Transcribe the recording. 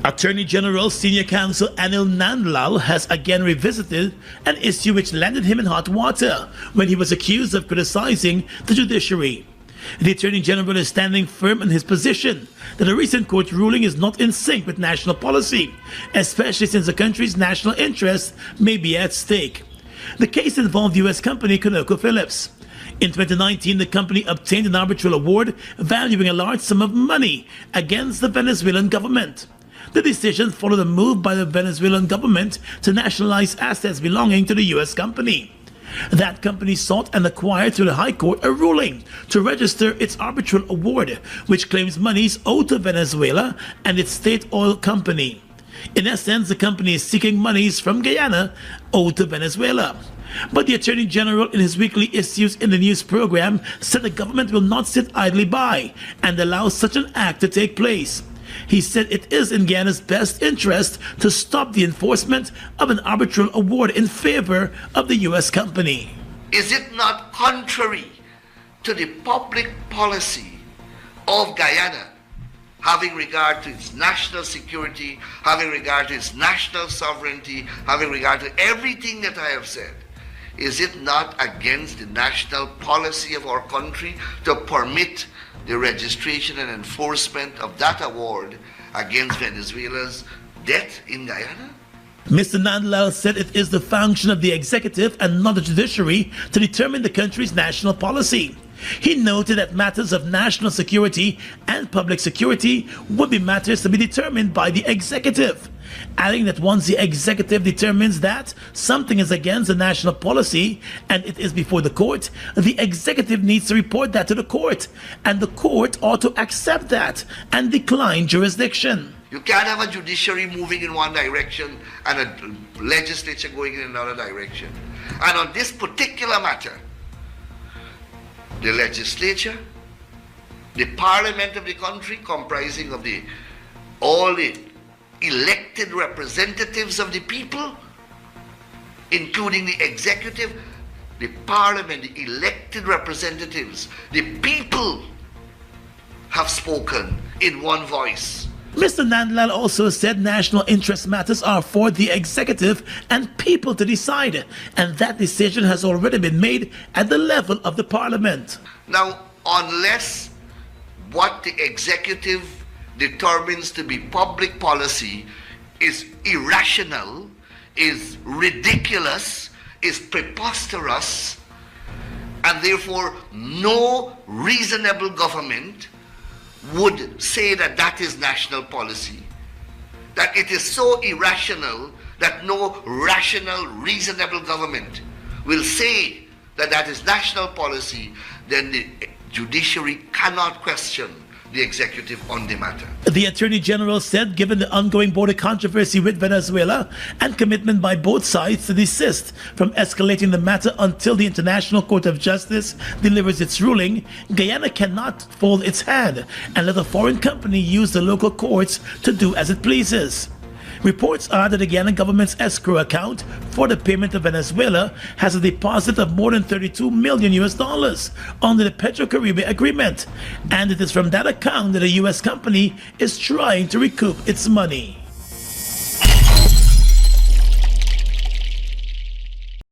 Attorney General Senior Counsel Nandall has again revisited an issue which landed him in hot water when he was accused of criticizing the judiciary. The Attorney General is standing firm in his position that a recent court ruling is not in sync with national policy, especially since the country's national interests may be at stake. The case involved U.S. company Conoco Phillips. In 2019, the company obtained an arbitral award valuing a large sum of money against the Venezuelan government. The decision followed a move by the Venezuelan government to nationalize assets belonging to the U.S. company. That company sought and acquired through the High Court a ruling to register its arbitral award, which claims monies owed to Venezuela and its state oil company. In essence, the company is seeking monies from Guyana owed to Venezuela. But the Attorney General, in his weekly Issues in the News program, said the government will not sit idly by and allow such an act to take place. He said it is in Guyana's best interest to stop the enforcement of an arbitral award in favor of the U.S. company. Is it not contrary to the public policy of Guyana, having regard to its national security, having regard to its national sovereignty, having regard to everything that I have said? Is it not against the national policy of our country to permit the registration and enforcement of that award against Venezuela's debt in Guyana? Mr. Nandall said it is the function of the executive and not the judiciary to determine the country's national policy. He noted that matters of national security and public security would be matters to be determined by the executive, adding that once the executive determines that something is against the national policy and it is before the court, the executive needs to report that to the court, and the court ought to accept that and decline jurisdiction. You can't have a judiciary moving in one direction and a legislature going in another direction. And on this particular matter, the legislature, the parliament of the country, comprising of all the elected representatives of the people, including the executive, the parliament, the elected representatives, the people have spoken in one voice. Mr. Nandall also said national interest matters are for the executive and people to decide, and that decision has already been made at the level of the parliament. Now, unless what the executive determines to be public policy is irrational, is ridiculous, is preposterous, and therefore no reasonable government would say that that is national policy, that it is so irrational that no rational, reasonable government will say that that is national policy, then the judiciary cannot question the executive on the matter. The Attorney General said given the ongoing border controversy with Venezuela and commitment by both sides to desist from escalating the matter until the International Court of Justice delivers its ruling, Guyana cannot fold its hand and let a foreign company use the local courts to do as it pleases. Reports are that the Guyana government's escrow account for the payment of Venezuela has a deposit of more than $32 million under the Petro-Caribbean agreement, and it is from that account that a U.S. company is trying to recoup its money.